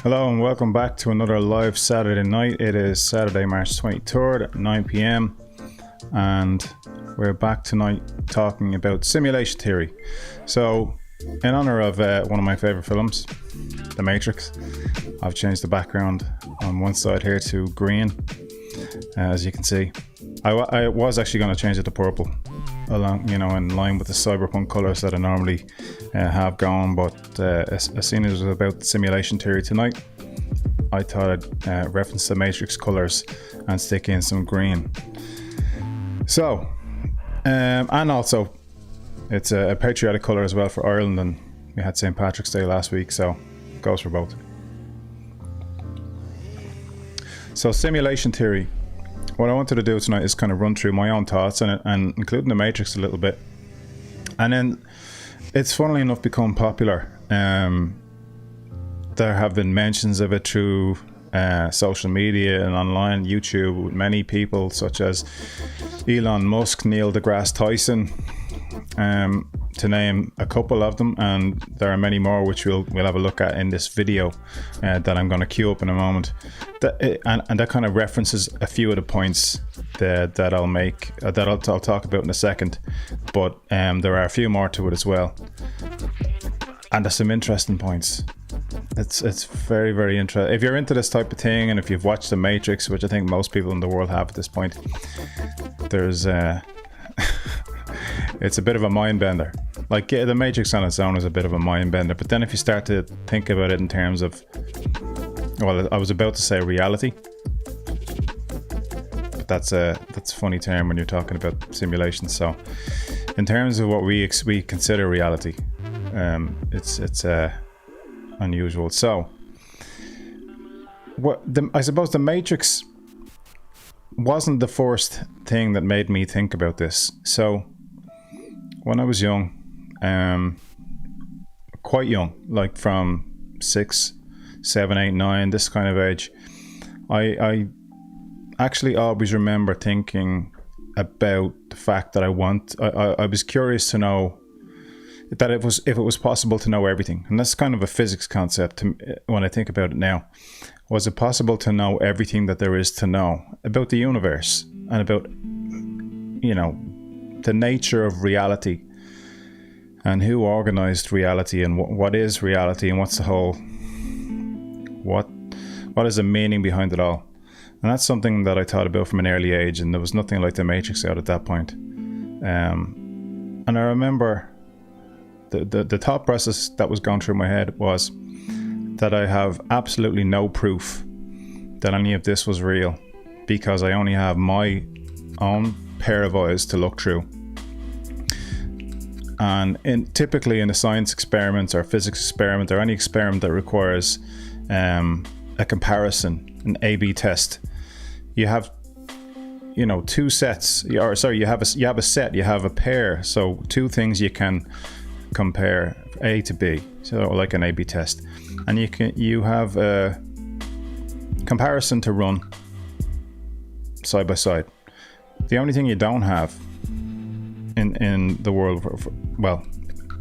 Hello and welcome back to another live Saturday night. It is Saturday, March 23rd at 9 p.m. and we're back tonight talking about simulation theory. So, in honor of one of my favorite films, The Matrix, I've changed the background on one side here to green, as you can see. I was actually going to change it to purple, along, in line with the cyberpunk colors that I normally have going, but as soon as it was about simulation theory tonight, I thought I'd reference the Matrix colors and stick in some green. So, and also, it's a patriotic color as well for Ireland, and we had St. Patrick's Day last week, so it goes for both. So, simulation theory. What I wanted to do tonight is kind of run through my own thoughts and including the Matrix a little bit. And then it's funnily enough become popular. There have been mentions of it through social media and online, YouTube, with many people such as Elon Musk, Neil deGrasse Tyson, to name a couple of them, and there are many more which we'll have a look at in this video that I'm going to queue up in a moment. And that kind of references a few of the points that I'll make, that I'll talk about in a second, but there are a few more to it as well, and there's some interesting points. It's very, very interesting. If you're into this type of thing, and if you've watched The Matrix, which I think most people in the world have at this point, there's it's a bit of a mind bender. Like, The Matrix on its own is a bit of a mind bender, but then if you start to think about it in terms of, well, I was about to say reality, but that's a funny term when you're talking about simulations. So in terms of what we consider reality, it's unusual. So I suppose The Matrix wasn't the first thing that made me think about this. So when I was young, quite young, like from 6, 7, 8, 9, this kind of age, I actually always remember thinking about the fact that I was curious to know that if it was possible to know everything. And that's kind of a physics concept when I think about it now. Was it possible to know everything that there is to know about the universe and about, the nature of reality and who organized reality and what is reality and what's the whole, what is the meaning behind it all? And that's something that I thought about from an early age, and there was nothing like The Matrix out at that point. And I remember the thought process that was going through my head was that I have absolutely no proof that any of this was real, because I only have my own pair of eyes to look through. And typically in a science experiment or physics experiment or any experiment that requires a comparison, an A/B test, you have two sets, you have a set, you have a pair, so two things you can compare, A to B, so like an A/B test, and you have a comparison to run side by side. The only thing you don't have in the world, well,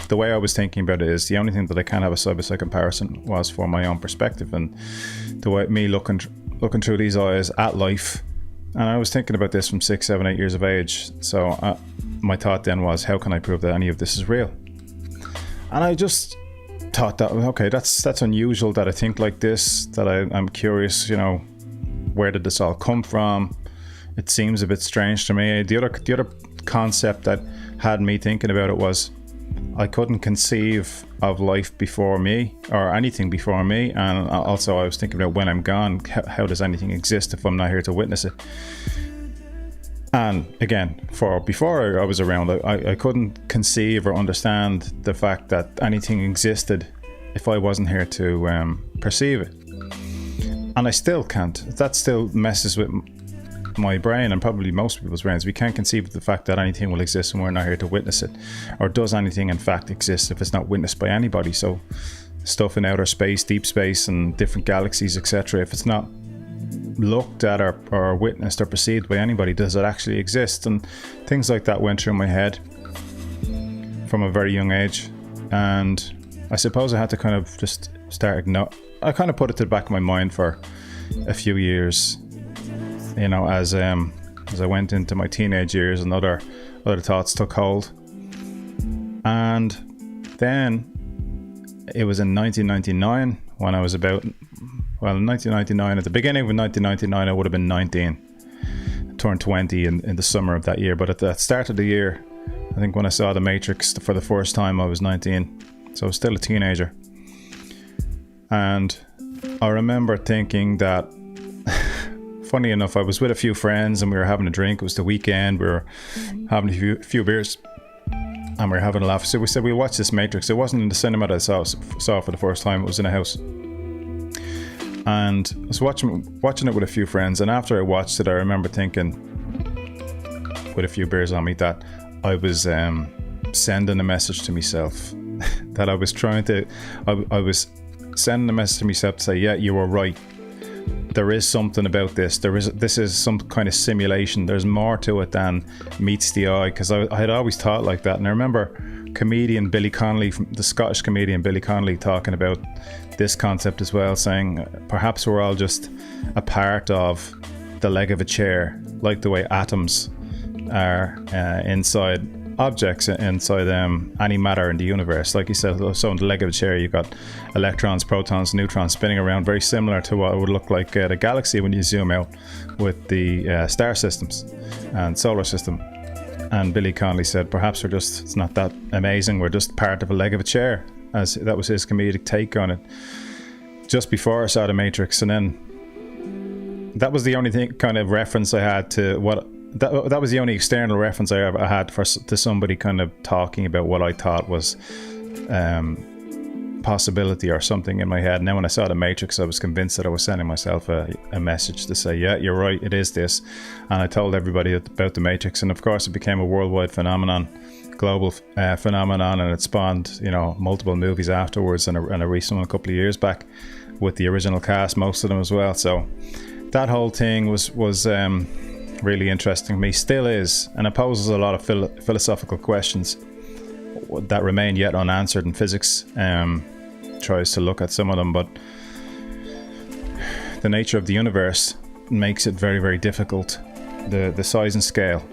the way I was thinking about it is the only thing that I can have a side-by-side comparison was for my own perspective and the way me looking through these eyes at life. And I was thinking about this from 6, 7, 8 years of age. So my thought then was, how can I prove that any of this is real? And I just thought that, okay, that's unusual that I think like this, that I'm curious, where did this all come from? It seems a bit strange to me. The other concept that had me thinking about it was I couldn't conceive of life before me or anything before me, and also I was thinking about when I'm gone, how does anything exist if I'm not here to witness it? And again, before I was around, I couldn't conceive or understand the fact that anything existed if I wasn't here to perceive it. And I still can't. That still messes with my brain and probably most people's brains. We can't conceive of the fact that anything will exist and we're not here to witness it. Or does anything in fact exist if it's not witnessed by anybody? So stuff in outer space, deep space and different galaxies, etc., if it's not looked at or witnessed or perceived by anybody, does it actually exist? And things like that went through my head from a very young age, and I suppose I had to kind of just start I kind of put it to the back of my mind for a few years, you know, as I went into my teenage years and other thoughts took hold. And then it was in 1999 when I was about, well, in 1999, at the beginning of 1999, I would have been 19. I turned 20 in the summer of that year. But at the start of the year, I think when I saw The Matrix for the first time, I was 19. So I was still a teenager. And I remember thinking that, funny enough, I was with a few friends and we were having a drink. It was the weekend. We were having a few beers and we were having a laugh. So we said, we'll watch this Matrix. It wasn't in the cinema that I saw for the first time. It was in a house. And I was watching it with a few friends. And after I watched it, I remember thinking, with a few beers on me, that I was sending a message to myself. That I was I was sending a message to myself to say, yeah, you were right. There is something about this. This is some kind of simulation. There's more to it than meets the eye. Because I had always thought like that. And I remember comedian Billy Connolly, the Scottish comedian Billy Connolly, talking about this concept as well, saying perhaps we're all just a part of the leg of a chair, like the way atoms are inside objects, inside any matter in the universe. Like you said, so in the leg of a chair you've got electrons, protons, neutrons spinning around, very similar to what it would look like the galaxy when you zoom out with the star systems and solar system. And Billy Connolly said perhaps it's not that amazing, we're just part of a leg of a chair, as that was his comedic take on it just before I saw The Matrix. And then that was the only kind of reference I had to what that was the only external reference I ever had to somebody kind of talking about what I thought was possibility or something in my head. And then when I saw The Matrix, I was convinced that I was sending myself a message to say, yeah, you're right, it is this. And I told everybody about The Matrix, and of course it became a worldwide phenomenon, global phenomenon, and it spawned, you know, multiple movies afterwards, and a recent one a couple of years back with the original cast, most of them as well. So that whole thing was really interesting to me, still is, and it poses a lot of philosophical questions that remain yet unanswered, and physics tries to look at some of them, but the nature of the universe makes it very, very difficult. The size and scale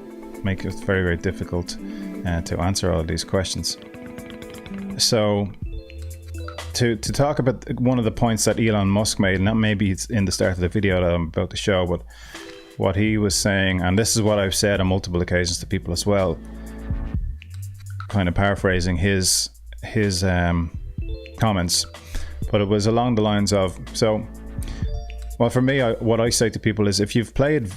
make it very, very difficult to answer all of these questions. So to talk about one of the points that Elon Musk made, and that maybe it's in the start of the video that I'm about to show, but what he was saying, and this is what I've said on multiple occasions to people as well, kind of paraphrasing his comments, but it was along the lines of, so, well, for me, what I say to people is, if you've played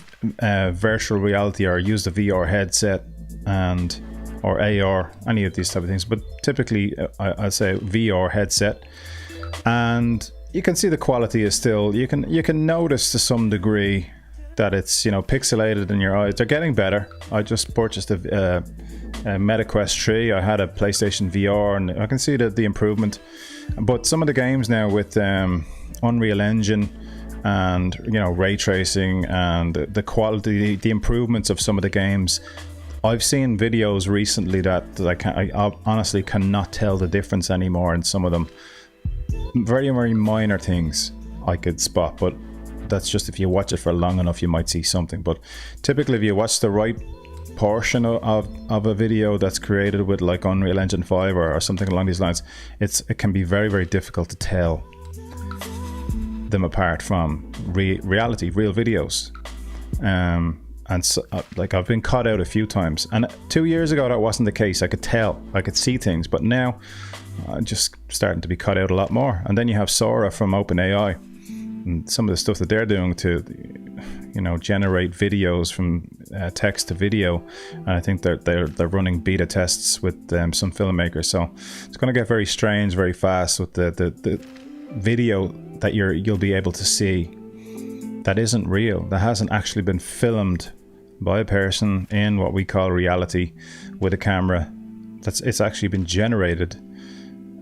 virtual reality or used a VR headset or AR, any of these type of things, but typically I'd say VR headset, and you can see the quality is still, you can notice to some degree that it's, you know, pixelated in your eyes. They're getting better. I just purchased a MetaQuest 3. I had a PlayStation VR, and I can see the improvement. But some of the games now with Unreal Engine and, you know, ray tracing and the quality, the improvements of some of the games, I've seen videos recently that I honestly cannot tell the difference anymore in some of them. Very, very minor things I could spot, but that's just if you watch it for long enough, you might see something. But typically, if you watch the right portion of a video that's created with like Unreal Engine 5 or something along these lines, it can be very, very difficult to tell them apart from reality, real videos. And so, like, I've been caught out a few times, and 2 years ago that wasn't the case. I could tell, I could see things, but now I'm just starting to be caught out a lot more. And then you have Sora from OpenAI, and some of the stuff that they're doing to, you know, generate videos from text to video, and I think they're running beta tests with some filmmakers. So it's going to get very strange very fast with the video that you'll be able to see that isn't real, that hasn't actually been filmed by a person in what we call reality with a camera. It's actually been generated,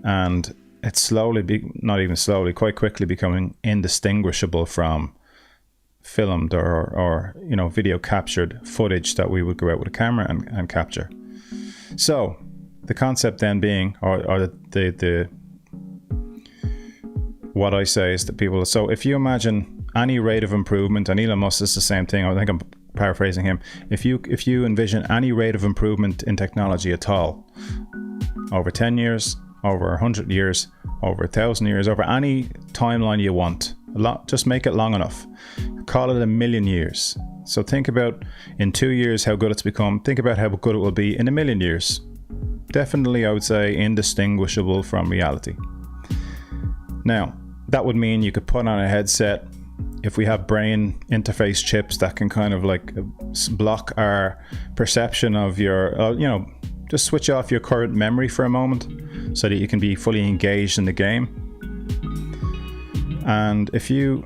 and it's slowly, not even slowly, quite quickly becoming indistinguishable from filmed or you know, video captured footage that we would go out with a camera and capture. So the concept then being, or the what I say is that people, so if you imagine any rate of improvement, and Elon Musk is the same thing, I think I'm paraphrasing him, if you envision any rate of improvement in technology at all, over 10 years, over 100 years, over 1,000 years, over any timeline you want, just make it long enough. Call it 1,000,000 years. So think about in 2 years how good it's become. Think about how good it will be in 1,000,000 years. Definitely, I would say, indistinguishable from reality. Now, that would mean you could put on a headset, if we have brain interface chips that can kind of like block our perception of your, just switch off your current memory for a moment so that you can be fully engaged in the game. And if you,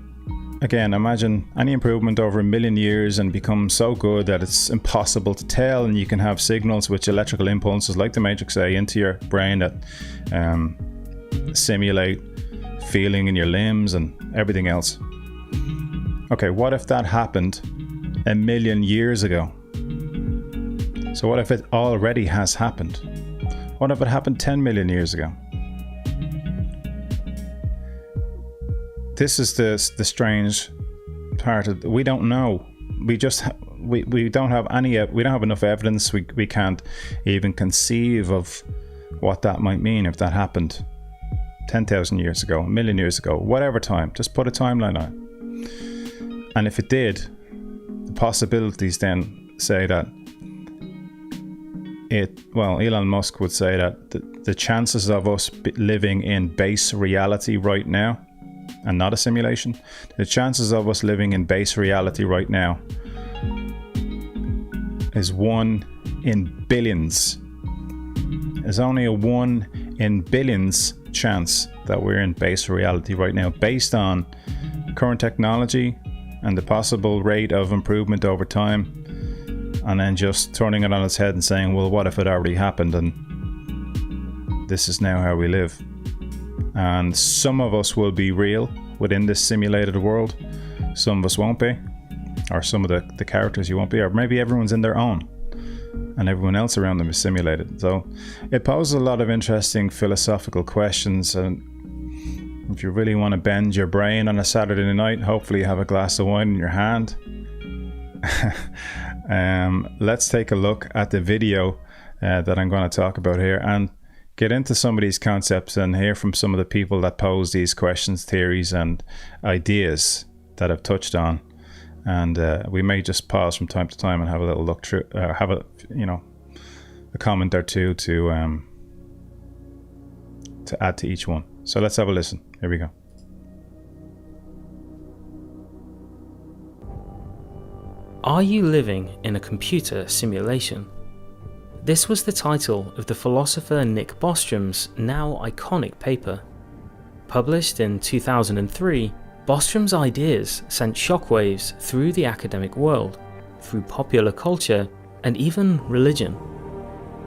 again, imagine any improvement over 1,000,000 years and become so good that it's impossible to tell, and you can have signals which electrical impulses like the Matrix A into your brain that simulate feeling in your limbs and everything else. Okay, what if that happened 1,000,000 years ago? So what if it already has happened? What if it happened 10 million years ago? This is the strange part of, we don't know. We don't have enough evidence. We can't even conceive of what that might mean if that happened 10,000 years ago, 1,000,000 years ago, whatever time. Just put a timeline on it. And if it did, the possibilities then say that Elon Musk would say that the chances of us living in base reality right now, and not a simulation, the chances of us living in base reality right now is 1 in billions. There's only a 1 in billions chance that we're in base reality right now, based on current technology and the possible rate of improvement over time, and then just turning it on its head and saying, well, what if it already happened and this is now how we live? And some of us will be real within this simulated world, some of us won't be, or some of the characters you won't be, or maybe everyone's in their own and everyone else around them is simulated. So it poses a lot of interesting philosophical questions, and if you really want to bend your brain on a Saturday night, hopefully you have a glass of wine in your hand. Let's take a look at the video that I'm going to talk about here and get into some of these concepts and hear from some of the people that pose these questions, theories and ideas that I've touched on. And we may just pause from time to time and have a little look through, have a comment or two to add to each one. So let's have a listen. Here we go. Are you living in a computer simulation? This was the title of the philosopher Nick Bostrom's now iconic paper. Published in 2003, Bostrom's ideas sent shockwaves through the academic world, through popular culture, and even religion.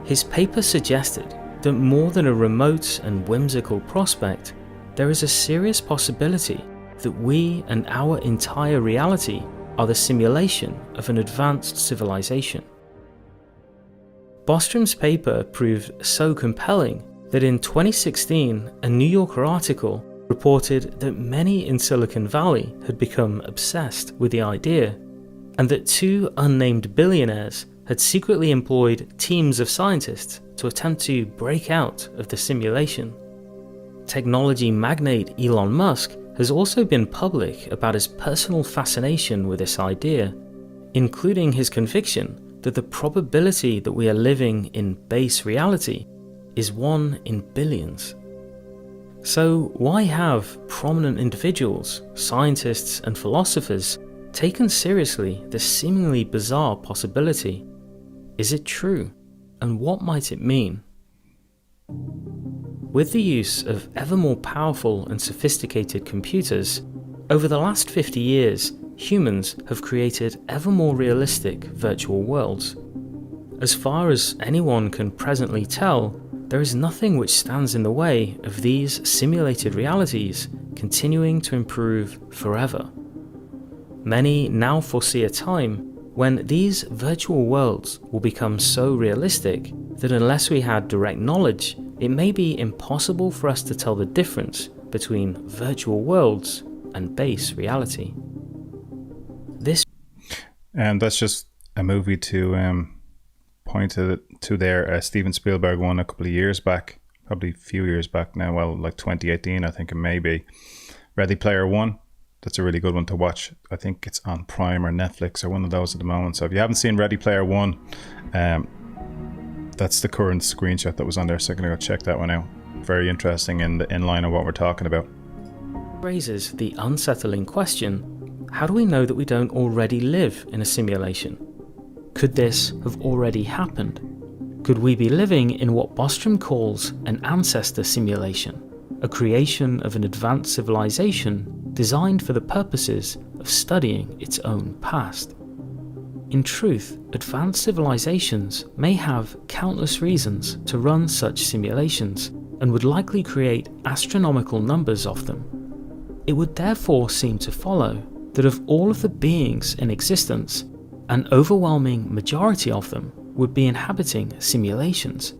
His paper suggested that more than a remote and whimsical prospect, there is a serious possibility that we and our entire reality are the simulation of an advanced civilization. Bostrom's paper proved so compelling that in 2016, a New Yorker article reported that many in Silicon Valley had become obsessed with the idea, and that 2 unnamed billionaires had secretly employed teams of scientists to attempt to break out of the simulation. Technology magnate Elon Musk has also been public about his personal fascination with this idea, including his conviction that the probability that we are living in base reality is 1 in billions. So why have prominent individuals, scientists and philosophers taken seriously this seemingly bizarre possibility? Is it true? And what might it mean? With the use of ever more powerful and sophisticated computers, over the last 50 years, humans have created ever more realistic virtual worlds. As far as anyone can presently tell, there is nothing which stands in the way of these simulated realities continuing to improve forever. Many now foresee a time when these virtual worlds will become so realistic that unless we had direct knowledge, it may be impossible for us to tell the difference between virtual worlds and base reality. And that's just a movie to point to there. Steven Spielberg won a couple of years back, probably a few years back now, well, like 2018, I think it may be. Ready Player One. That's a really good one to watch. I think it's on Prime or Netflix or one of those at the moment. So if you haven't seen Ready Player One, that's the current screenshot that was on there. So I'm going to go check that one out. Very interesting in line of what we're talking about. Raises the unsettling question, how do we know that we don't already live in a simulation? Could this have already happened? Could we be living in what Bostrom calls an ancestor simulation, a creation of an advanced civilization designed for the purposes of studying its own past? In truth, advanced civilizations may have countless reasons to run such simulations and would likely create astronomical numbers of them. It would therefore seem to follow that of all of the beings in existence, an overwhelming majority of them would be inhabiting simulations.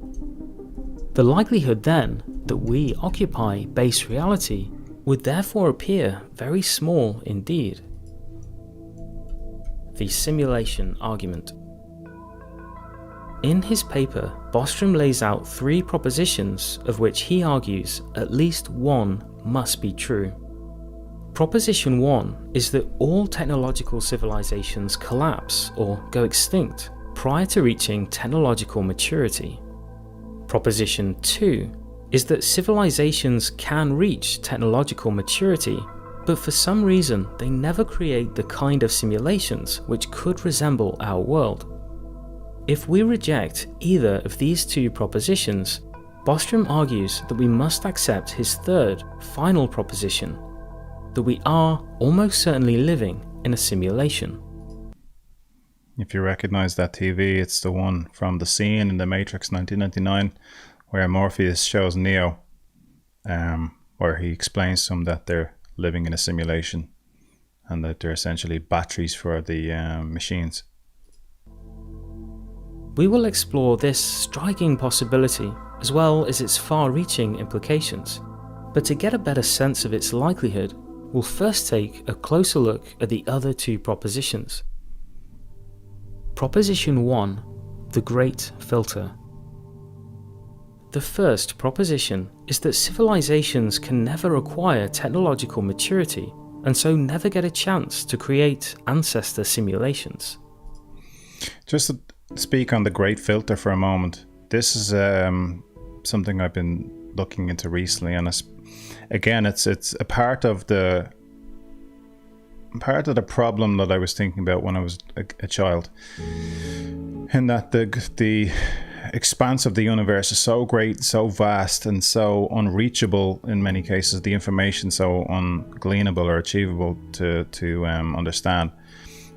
The likelihood then that we occupy base reality would therefore appear very small indeed. The simulation argument. In his paper, Bostrom lays out 3 propositions of which he argues at least one must be true. Proposition 1 is that all technological civilizations collapse or go extinct prior to reaching technological maturity. Proposition 2 is that civilizations can reach technological maturity, but for some reason they never create the kind of simulations which could resemble our world. If we reject either of these 2 propositions, Bostrom argues that we must accept his third, final proposition, that we are almost certainly living in a simulation. If you recognize that TV, it's the one from the scene in The Matrix 1999 where Morpheus shows Neo, where he explains to him that they're living in a simulation and that they're essentially batteries for the machines. We will explore this striking possibility as well as its far-reaching implications, but to get a better sense of its likelihood, we'll first take a closer look at the other 2 propositions. Proposition 1, the Great Filter. The first proposition is that civilizations can never acquire technological maturity and so never get a chance to create ancestor simulations. Just to speak on the Great Filter for a moment, this is something I've been looking into recently, and it's a part of the problem that I was thinking about when I was a child, in that the expanse of the universe is so great, so vast, and so unreachable in many cases, the information so ungleanable or achievable to understand,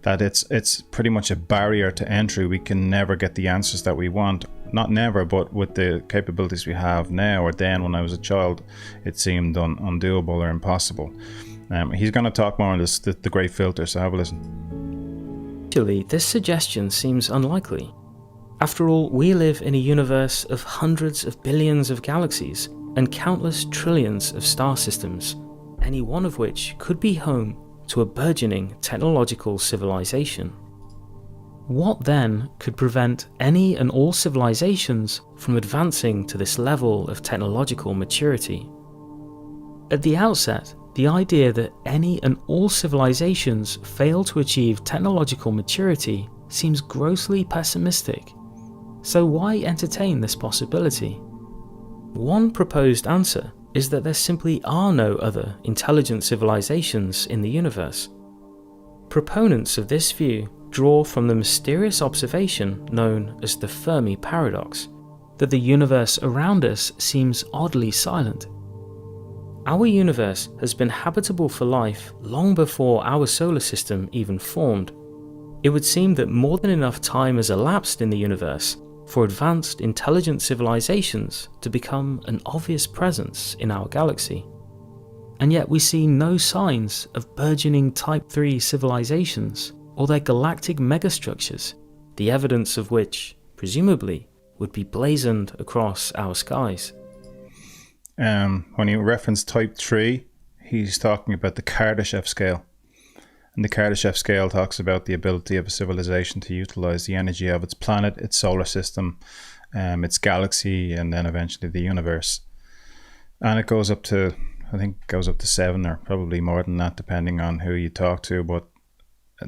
that it's pretty much a barrier to entry. We can never get the answers that we want. Not never, but with the capabilities we have now, or then when I was a child, it seemed undoable or impossible. He's going to talk more on this, the Great Filter, so have a listen. Actually, this suggestion seems unlikely. After all, we live in a universe of hundreds of billions of galaxies and countless trillions of star systems, any one of which could be home to a burgeoning technological civilization. What then could prevent any and all civilizations from advancing to this level of technological maturity? At the outset, the idea that any and all civilizations fail to achieve technological maturity seems grossly pessimistic. So why entertain this possibility? One proposed answer is that there simply are no other intelligent civilizations in the universe. Proponents of this view draw from the mysterious observation known as the Fermi paradox, that the universe around us seems oddly silent. Our universe has been habitable for life long before our solar system even formed. It would seem that more than enough time has elapsed in the universe for advanced intelligent civilizations to become an obvious presence in our galaxy. And yet we see no signs of burgeoning Type 3 civilizations or their galactic megastructures, the evidence of which, presumably, would be blazoned across our skies. When he referenced type 3, he's talking about the Kardashev scale. And the Kardashev scale talks about the ability of a civilization to utilize the energy of its planet, its solar system, its galaxy, and then eventually the universe. And it goes up to, I think it goes up to 7 or probably more than that, depending on who you talk to. But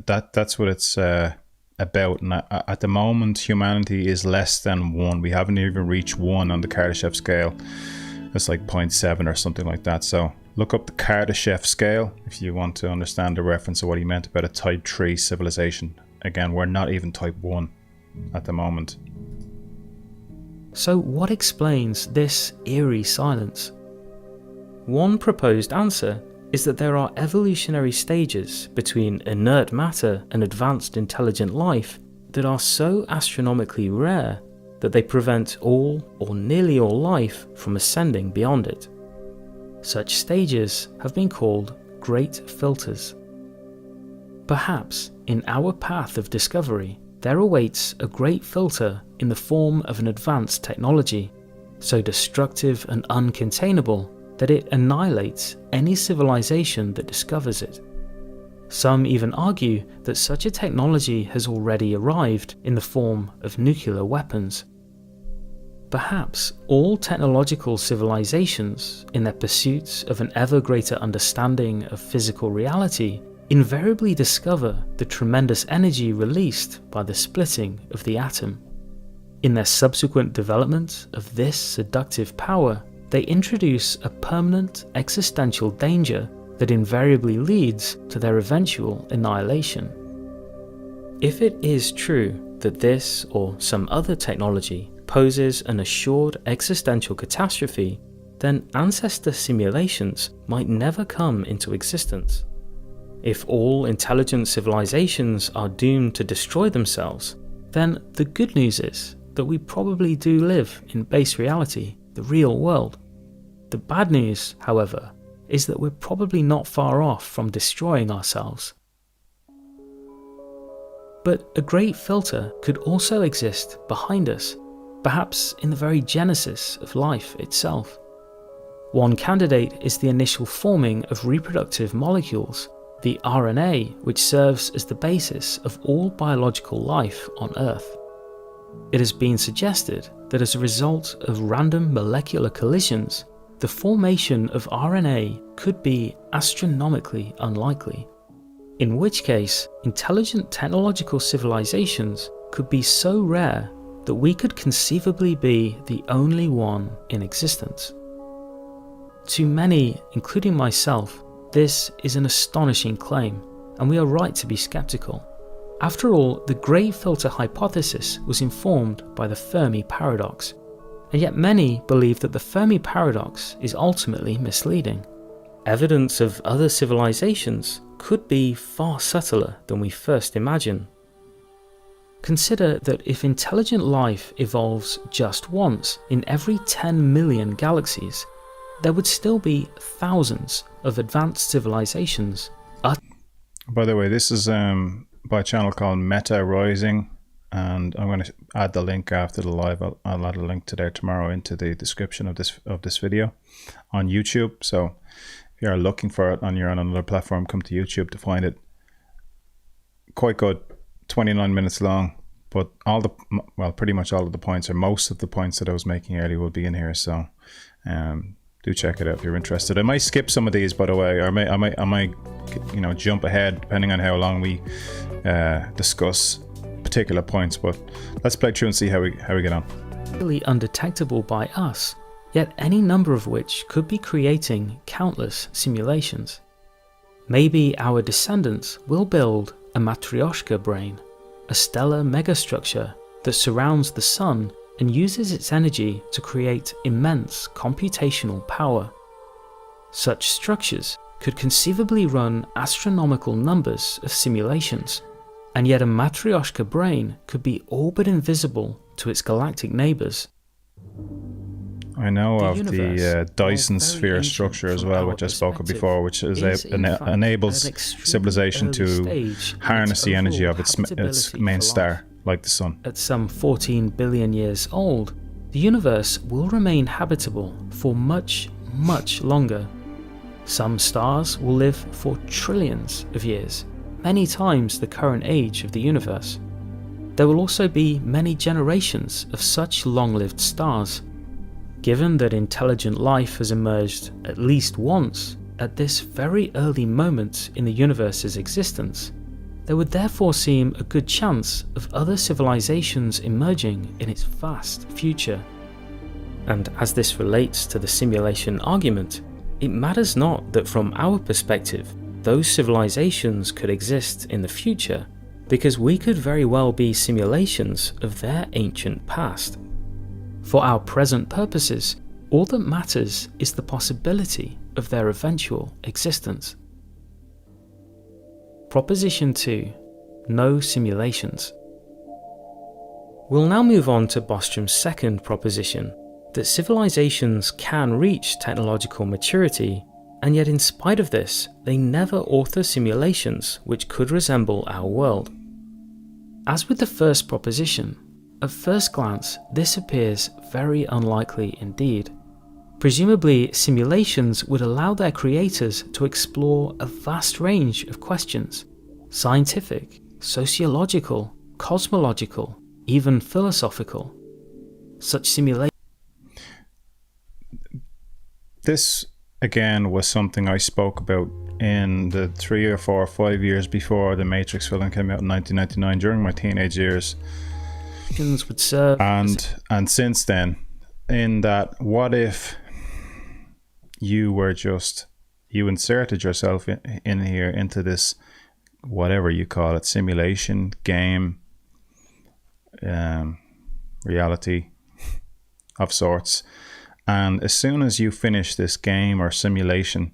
that's what it's about. And at the moment, humanity is less than 1. We haven't even reached 1 on the Kardashev scale. It's like 0.7 or something like that. So look up the Kardashev scale if you want to understand the reference of what he meant about a type 3 civilization. Again, we're not even type 1 at the moment. So what explains this eerie silence? One proposed answer is that there are evolutionary stages between inert matter and advanced intelligent life that are so astronomically rare that they prevent all or nearly all life from ascending beyond it. Such stages have been called great filters. Perhaps in our path of discovery there awaits a great filter in the form of an advanced technology, so destructive and uncontainable that it annihilates any civilization that discovers it. Some even argue that such a technology has already arrived in the form of nuclear weapons. Perhaps all technological civilizations, in their pursuits of an ever greater understanding of physical reality, invariably discover the tremendous energy released by the splitting of the atom. In their subsequent development of this seductive power, they introduce a permanent existential danger that invariably leads to their eventual annihilation. If it is true that this or some other technology poses an assured existential catastrophe, then ancestor simulations might never come into existence. If all intelligent civilizations are doomed to destroy themselves, then the good news is that we probably do live in base reality, the real world. The bad news, however, is that we're probably not far off from destroying ourselves. But a great filter could also exist behind us, perhaps in the very genesis of life itself. One candidate is the initial forming of reproductive molecules, the RNA, which serves as the basis of all biological life on Earth. It has been suggested that as a result of random molecular collisions, the formation of RNA could be astronomically unlikely, in which case intelligent technological civilizations could be so rare that we could conceivably be the only one in existence. To many, including myself, this is an astonishing claim, and we are right to be skeptical. After all, the Great Filter hypothesis was informed by the Fermi paradox, and yet many believe that the Fermi paradox is ultimately misleading. Evidence of other civilizations could be far subtler than we first imagine. Consider that if intelligent life evolves just once in every 10 million galaxies, there would still be thousands of advanced civilizations. By the way, this is by a channel called Meta Rising, and I'm going to add the link after the live. I'll add a link to there tomorrow into the description of this video on YouTube. So if you are looking for it and you're on another platform, come to YouTube to find it. Quite good, 29 minutes long, but pretty much all of the points, or most of the points that I was making earlier, will be in here. So do check it out if you're interested. I might skip some of these, by the way, or I might jump ahead depending on how long we discuss particular points. But let's play through and see how we get on. Really undetectable by us, yet any number of which could be creating countless simulations. Maybe our descendants will build a Matryoshka brain, a stellar megastructure that surrounds the sun and uses its energy to create immense computational power. Such structures could conceivably run astronomical numbers of simulations, and yet a Matryoshka brain could be all but invisible to its galactic neighbours. I know of the Dyson sphere structure as well, which I spoke of before, which enables civilization to harness the energy of its main star, like the sun. At some 14 billion years old, the universe will remain habitable for much, much longer. Some stars will live for trillions of years, many times the current age of the universe. There will also be many generations of such long-lived stars. Given that intelligent life has emerged at least once at this very early moment in the universe's existence, there would therefore seem a good chance of other civilizations emerging in its vast future. And as this relates to the simulation argument, it matters not that from our perspective, those civilizations could exist in the future, because we could very well be simulations of their ancient past. For our present purposes, all that matters is the possibility of their eventual existence. Proposition 2. No simulations. We'll now move on to Bostrom's second proposition, that civilizations can reach technological maturity, and yet in spite of this, they never author simulations which could resemble our world. As with the first proposition, at first glance this appears very unlikely indeed. Presumably, simulations would allow their creators to explore a vast range of questions: scientific, sociological, cosmological, even philosophical. Such simulations. This, again, was something I spoke about in the 3 or 4 or 5 years before the Matrix film came out in 1999, during my teenage years. Would serve and since then, in that, what if you inserted yourself in here into this, whatever you call it, simulation, game, reality of sorts, and as soon as you finish this game or simulation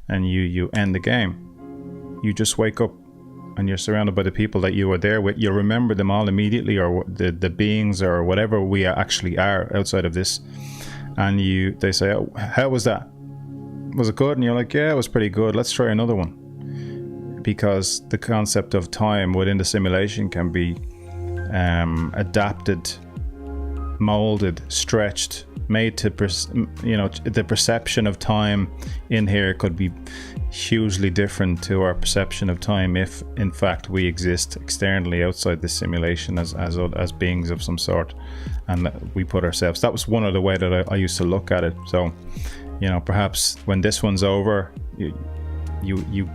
and you end the game, you just wake up and you're surrounded by the people that you were there with. You remember them all immediately, or the beings or whatever we actually are outside of this, and they say, oh, how was that? Was it good? And you're like, yeah, it was pretty good, let's try another one. Because the concept of time within the simulation can be adapted, molded, stretched, made to the perception of time in here could be hugely different to our perception of time if in fact we exist externally outside this simulation as beings of some sort, and that we put ourselves. That was one of the way that I used to look at it. So perhaps when this one's over, you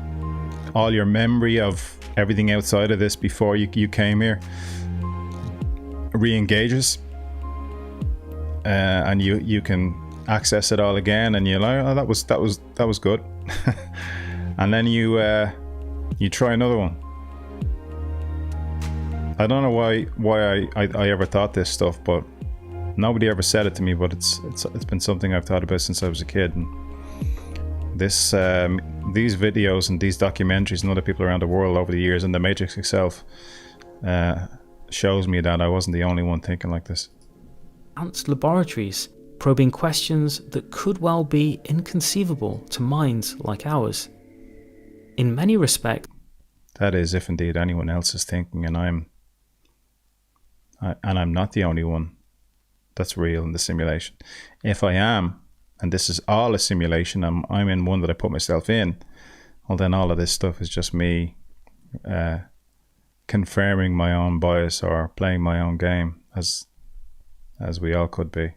all your memory of everything outside of this before you came here re-engages, and you can access it all again, and you're like, oh, that was good. And then you try another one. I don't know why I ever thought this stuff, but nobody ever said it to me, but it's been something I've thought about since I was a kid. And this these videos and these documentaries and other people around the world over the years, and the Matrix itself shows me that I wasn't the only one thinking like this. Advanced laboratories probing questions that could well be inconceivable to minds like ours. In many respects, that is, if indeed anyone else is thinking, and I'm not the only one that's real in the simulation. If I am, and this is all a simulation, I'm in one that I put myself in, well then all of this stuff is just me confirming my own bias or playing my own game, as we all could be.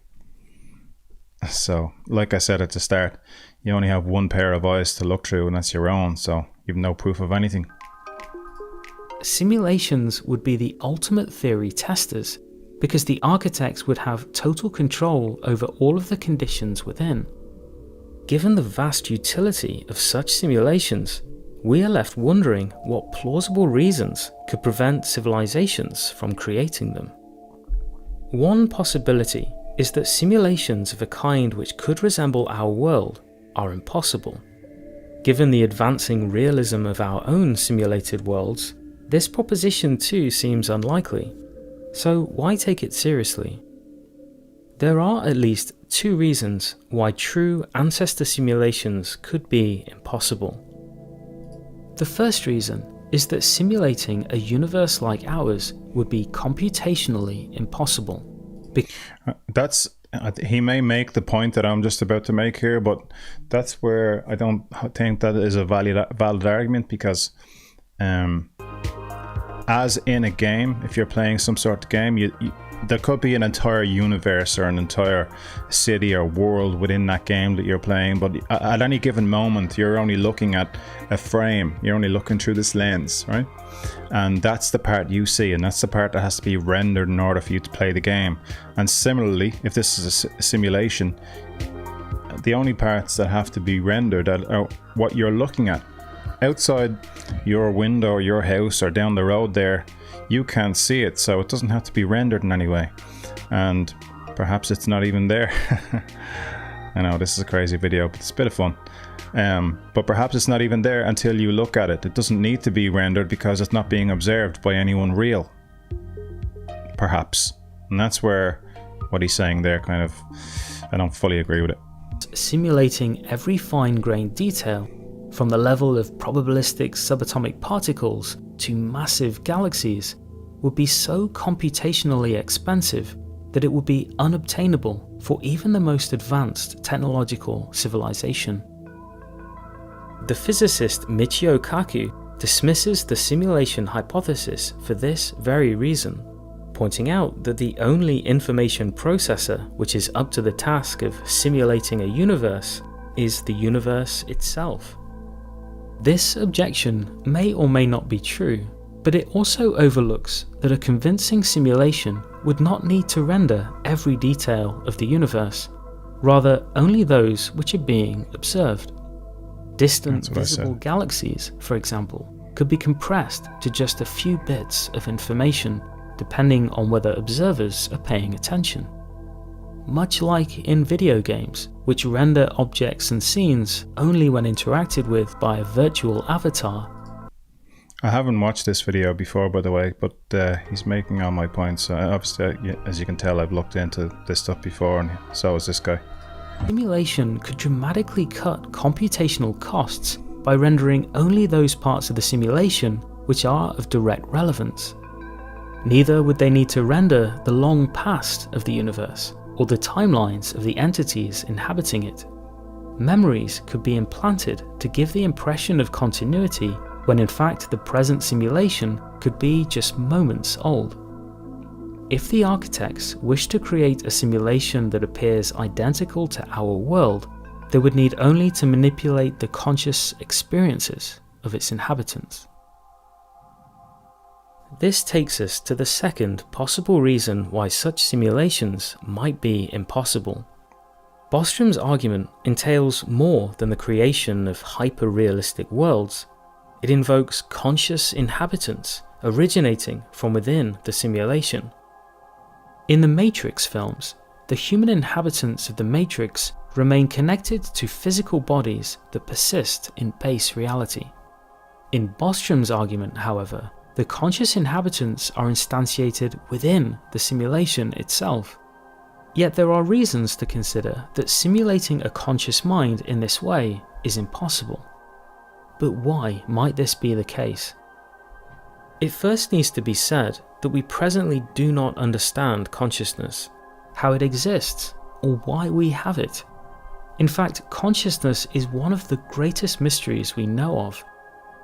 So, like I said at the start, you only have one pair of eyes to look through, and that's your own, so you've no proof of anything. Simulations would be the ultimate theory testers, because the architects would have total control over all of the conditions within. Given the vast utility of such simulations, we are left wondering what plausible reasons could prevent civilizations from creating them. One possibility is that simulations of a kind which could resemble our world are impossible. Given the advancing realism of our own simulated worlds, this proposition too seems unlikely. So why take it seriously? There are at least 2 reasons why true ancestor simulations could be impossible. The first reason is that simulating a universe like ours would be computationally impossible. That's he may make the point that I'm just about to make here, but that's where I don't think that is a valid argument, because as in a game, if you're playing some sort of game, there could be an entire universe or an entire city or world within that game that you're playing, but at any given moment you're only looking at a frame, you're only looking through this lens, right? And that's the part you see, and that's the part that has to be rendered in order for you to play the game. And similarly, if this is a simulation, the only parts that have to be rendered are what you're looking at. Outside your window or your house or down the road there, you can't see it, so it doesn't have to be rendered in any way. And perhaps it's not even there. I know this is a crazy video, but it's a bit of fun. But perhaps it's not even there until you look at it. It doesn't need to be rendered because it's not being observed by anyone real. Perhaps. And that's where what he's saying there kind of, I don't fully agree with it. Simulating every fine-grained detail, from the level of probabilistic subatomic particles to massive galaxies, would be so computationally expensive that it would be unobtainable for even the most advanced technological civilization. The physicist Michio Kaku dismisses the simulation hypothesis for this very reason, pointing out that the only information processor which is up to the task of simulating a universe is the universe itself. This objection may or may not be true, but it also overlooks that a convincing simulation would not need to render every detail of the universe, rather only those which are being observed. Distant visible galaxies, for example, could be compressed to just a few bits of information, depending on whether observers are paying attention. Much like in video games, which render objects and scenes only when interacted with by a virtual avatar. I haven't watched this video before, by the way, but he's making all my points. Obviously, as you can tell, I've looked into this stuff before, and so has this guy. Simulation could dramatically cut computational costs by rendering only those parts of the simulation which are of direct relevance. Neither would they need to render the long past of the universe, or the timelines of the entities inhabiting it. Memories could be implanted to give the impression of continuity, when in fact the present simulation could be just moments old. If the architects wish to create a simulation that appears identical to our world, they would need only to manipulate the conscious experiences of its inhabitants. This takes us to the second possible reason why such simulations might be impossible. Bostrom's argument entails more than the creation of hyper-realistic worlds. It invokes conscious inhabitants originating from within the simulation. In the Matrix films, the human inhabitants of the Matrix remain connected to physical bodies that persist in base reality. In Bostrom's argument, however, the conscious inhabitants are instantiated within the simulation itself. Yet there are reasons to consider that simulating a conscious mind in this way is impossible. But why might this be the case? It first needs to be said that we presently do not understand consciousness, how it exists, or why we have it. In fact, consciousness is one of the greatest mysteries we know of.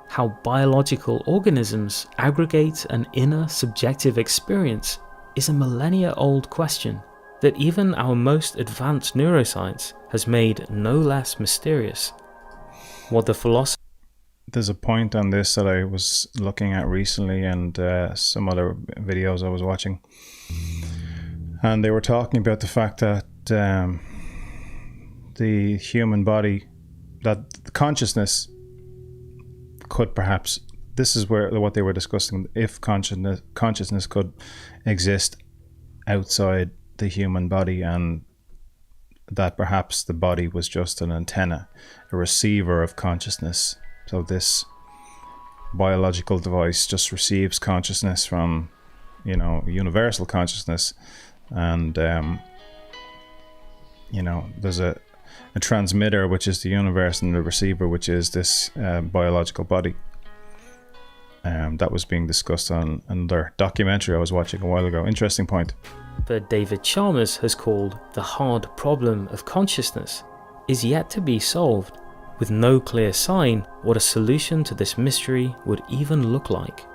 How biological organisms aggregate an inner subjective experience is a millennia-old question that even our most advanced neuroscience has made no less mysterious. What the philosopher... There's a point on this that I was looking at recently, and some other videos I was watching, and they were talking about the fact that the human body, that the consciousness could perhaps, this is where what they were discussing, if consciousness could exist outside the human body, and that perhaps the body was just an antenna, a receiver of consciousness. So this biological device just receives consciousness from, universal consciousness, and there's a transmitter, which is the universe, and the receiver, which is this biological body. That was being discussed on another documentary I was watching a while ago. Interesting point. philosopher David Chalmers has called the hard problem of consciousness, is yet to be solved, with no clear sign what a solution to this mystery would even look like.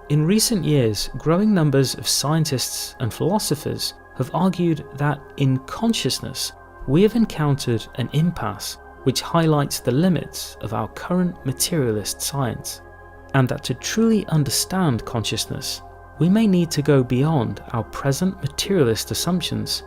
In recent years, growing numbers of scientists and philosophers have argued that in consciousness, we have encountered an impasse which highlights the limits of our current materialist science, and that to truly understand consciousness, we may need to go beyond our present materialist assumptions.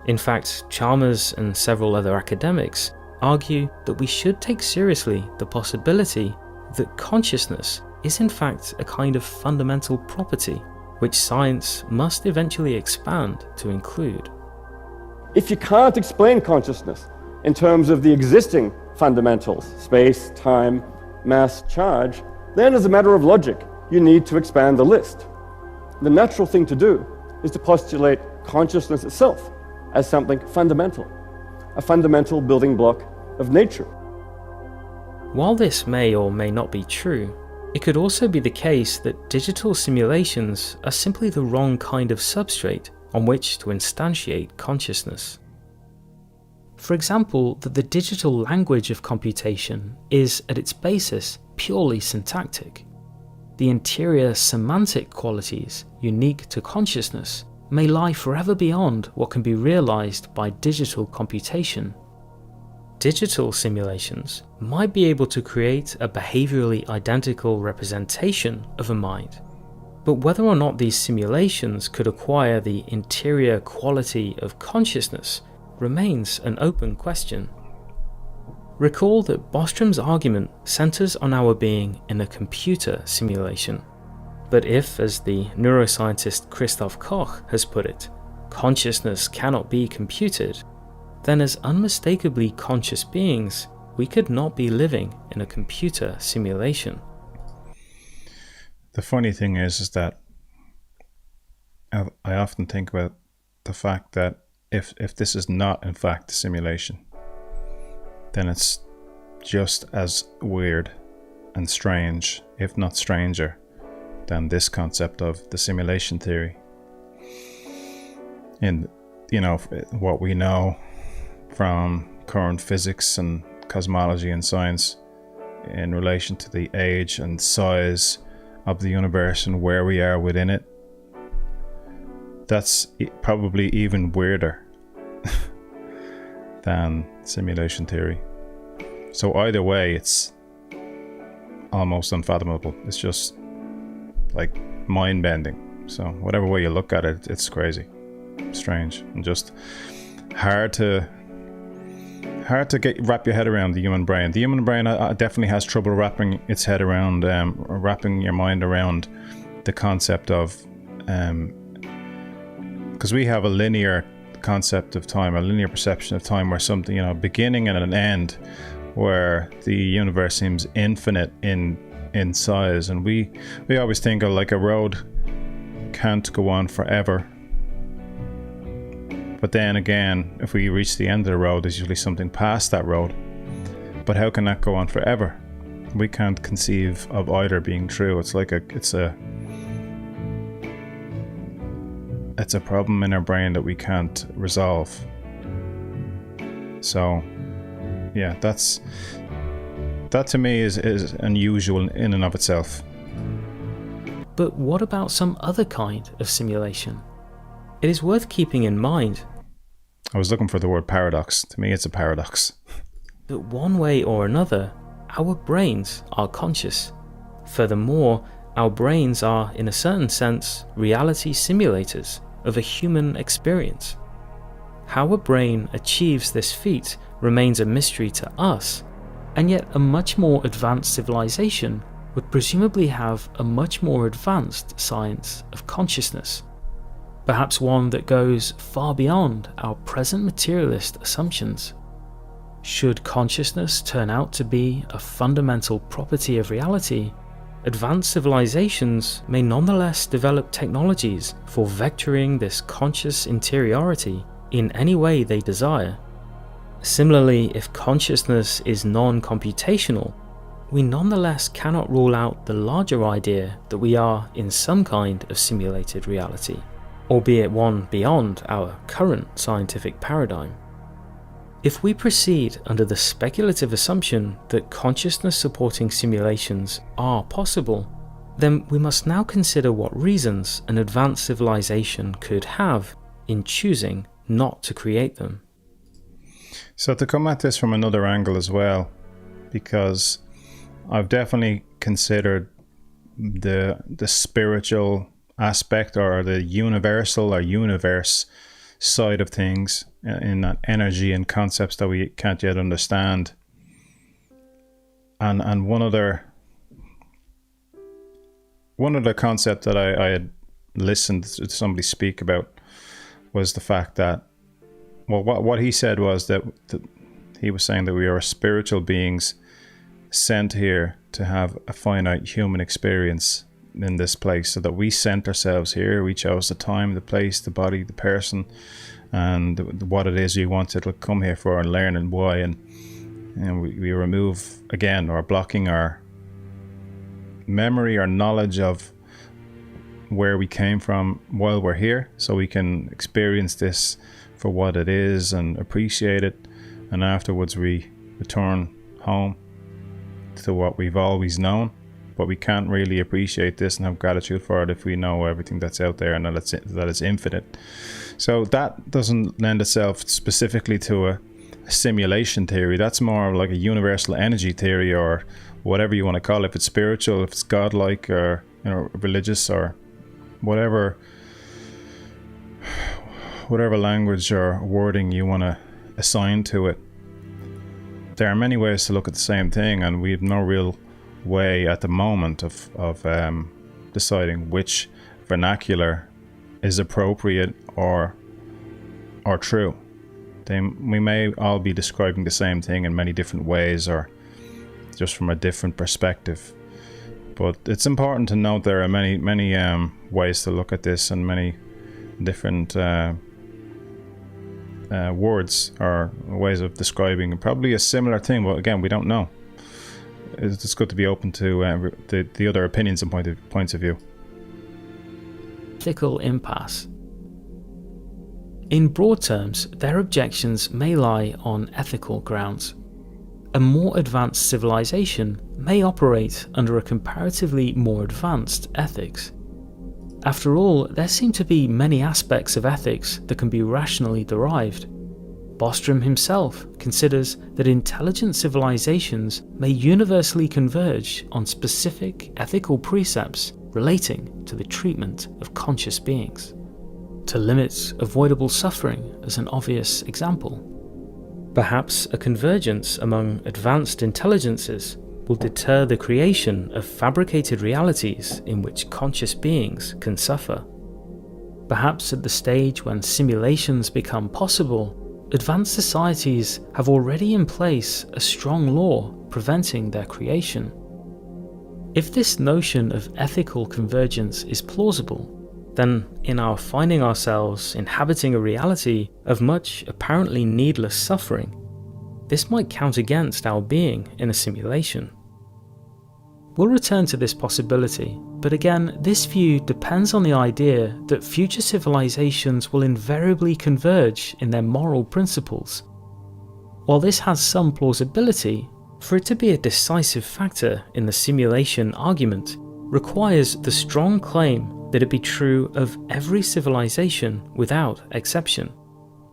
In fact, Chalmers and several other academics argue that we should take seriously the possibility that consciousness is in fact a kind of fundamental property, which science must eventually expand to include. If you can't explain consciousness in terms of the existing fundamentals, space, time, mass, charge, then as a matter of logic, you need to expand the list. The natural thing to do is to postulate consciousness itself as something fundamental, a fundamental building block of nature. While this may or may not be true, it could also be the case that digital simulations are simply the wrong kind of substrate on which to instantiate consciousness. For example, that the digital language of computation is, at its basis, purely syntactic. The interior semantic qualities unique to consciousness may lie forever beyond what can be realized by digital computation. Digital simulations might be able to create a behaviorally identical representation of a mind, but whether or not these simulations could acquire the interior quality of consciousness remains an open question. Recall that Bostrom's argument centers on our being in a computer simulation. But if, as the neuroscientist Christoph Koch has put it, consciousness cannot be computed, then as unmistakably conscious beings, we could not be living in a computer simulation. The funny thing is that I often think about the fact that if this is not in fact a simulation, then it's just as weird and strange, if not stranger, than this concept of the simulation theory. In, what we know from current physics and cosmology and science in relation to the age and size of the universe and where we are within it, that's probably even weirder than simulation theory. So either way, it's almost unfathomable. It's just like mind-bending. So whatever way you look at it, it's crazy, strange, and just hard to wrap your head around the human brain. The human brain definitely has trouble wrapping its head around, wrapping your mind around the concept of, because we have a linear concept of time, a linear perception of time, where something, beginning and an end, where the universe seems infinite in size, and we always think of like a road can't go on forever. But then again, if we reach the end of the road, there's usually something past that road. But how can that go on forever? We can't conceive of either being true. It's like it's a problem in our brain that we can't resolve. So, yeah, that to me is unusual in and of itself. But what about some other kind of simulation? It is worth keeping in mind. I was looking for the word paradox. To me, it's a paradox. That one way or another, our brains are conscious. Furthermore, our brains are, in a certain sense, reality simulators of a human experience. How a brain achieves this feat remains a mystery to us, and yet a much more advanced civilization would presumably have a much more advanced science of consciousness. Perhaps one that goes far beyond our present materialist assumptions. Should consciousness turn out to be a fundamental property of reality, advanced civilizations may nonetheless develop technologies for vectoring this conscious interiority in any way they desire. Similarly, if consciousness is non-computational, we nonetheless cannot rule out the larger idea that we are in some kind of simulated reality. albeit one beyond our current scientific paradigm. If we proceed under the speculative assumption that consciousness-supporting simulations are possible, then we must now consider what reasons an advanced civilization could have in choosing not to create them. So to come at this from another angle as well, because I've definitely considered the spiritual aspect, or the universal or universe side of things, in that energy and concepts that we can't yet understand. And one other concept that I had listened to somebody speak about was the fact that, well, what he said was that he was saying that we are spiritual beings sent here to have a finite human experience in this place, so that we sent ourselves here. We chose the time, the place, the body, the person, and what it is we wanted to come here for and learn, and why. And we remove, again, or blocking our memory or knowledge of where we came from while we're here, so we can experience this for what it is and appreciate it. And afterwards we return home to what we've always known. But we can't really appreciate this and have gratitude for it if we know everything that's out there and that it's infinite. So that doesn't lend itself specifically to a simulation theory. That's more like a universal energy theory, or whatever you want to call it. If it's spiritual, if it's godlike, or religious, or whatever language or wording you want to assign to it. There are many ways to look at the same thing, and we have no real way at the moment of deciding which vernacular is appropriate or true. We may all be describing the same thing in many different ways, or just from a different perspective. But it's important to note there are many ways to look at this, and many different words or ways of describing probably a similar thing. But again, we don't know. It's good to be open to the other opinions and points of view. Ethical impasse. In broad terms, their objections may lie on ethical grounds. A more advanced civilization may operate under a comparatively more advanced ethics. After all, there seem to be many aspects of ethics that can be rationally derived. Bostrom himself considers that intelligent civilizations may universally converge on specific ethical precepts relating to the treatment of conscious beings. To limit avoidable suffering as an obvious example. Perhaps a convergence among advanced intelligences will deter the creation of fabricated realities in which conscious beings can suffer. Perhaps at the stage when simulations become possible, advanced societies have already in place a strong law preventing their creation. If this notion of ethical convergence is plausible, then in our finding ourselves inhabiting a reality of much apparently needless suffering, this might count against our being in a simulation. We'll return to this possibility, but again, this view depends on the idea that future civilizations will invariably converge in their moral principles. While this has some plausibility, for it to be a decisive factor in the simulation argument requires the strong claim that it be true of every civilization without exception.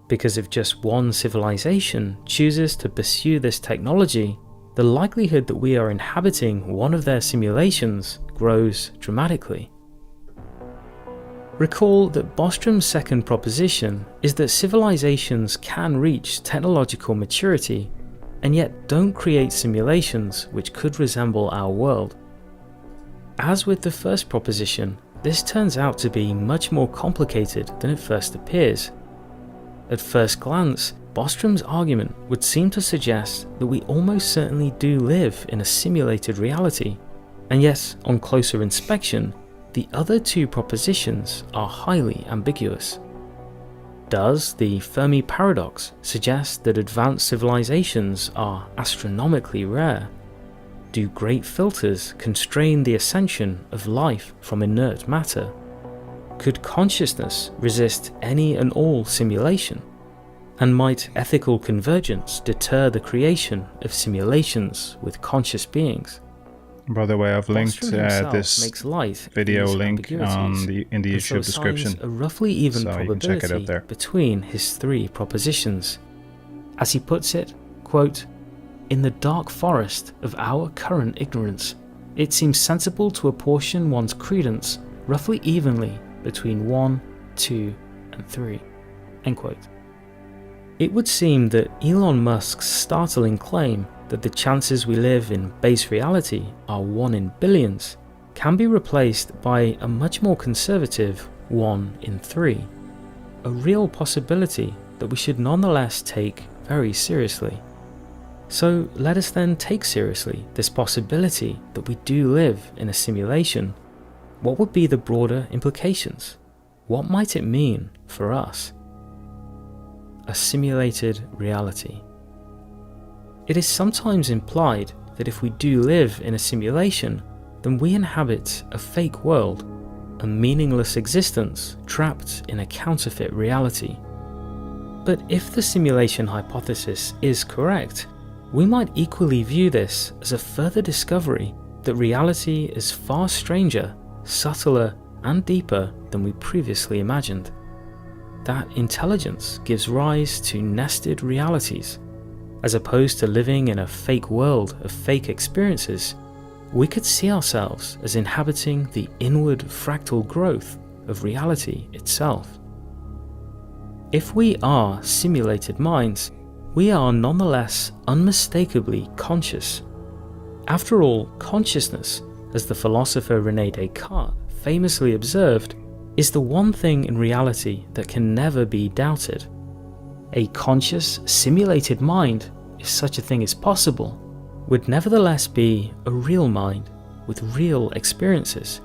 Because if just one civilization chooses to pursue this technology, the likelihood that we are inhabiting one of their simulations grows dramatically. Recall that Bostrom's second proposition is that civilizations can reach technological maturity and yet don't create simulations which could resemble our world. As with the first proposition, this turns out to be much more complicated than it first appears. At first glance, Bostrom's argument would seem to suggest that we almost certainly do live in a simulated reality, and yet, on closer inspection, the other two propositions are highly ambiguous. Does the Fermi paradox suggest that advanced civilizations are astronomically rare? Do great filters constrain the ascension of life from inert matter? could consciousness resist any and all simulation? And might ethical convergence deter the creation of simulations with conscious beings? By the way, I've linked this makes light video link in the YouTube description, a roughly even so you can check it out probability there. between his three propositions. As he puts it, quote, "In the dark forest of our current ignorance, it seems sensible to apportion one's credence roughly evenly between 1, 2, and 3." End quote. It would seem that Elon Musk's startling claim that the chances we live in base reality are 1 in billions can be replaced by a much more conservative 1 in 3, a real possibility that we should nonetheless take very seriously. So let us then take seriously this possibility that we do live in a simulation. What would be the broader implications? What might it mean for us? A simulated reality. It is sometimes implied that if we do live in a simulation, then we inhabit a fake world, a meaningless existence trapped in a counterfeit reality. But if the simulation hypothesis is correct, we might equally view this as a further discovery that reality is far stranger, subtler, and deeper than we previously imagined. That intelligence gives rise to nested realities. As opposed to living in a fake world of fake experiences, we could see ourselves as inhabiting the inward fractal growth of reality itself. If we are simulated minds, we are nonetheless unmistakably conscious. After all, consciousness, as the philosopher René Descartes famously observed, is the one thing in reality that can never be doubted. A conscious, simulated mind, if such a thing is possible, would nevertheless be a real mind with real experiences,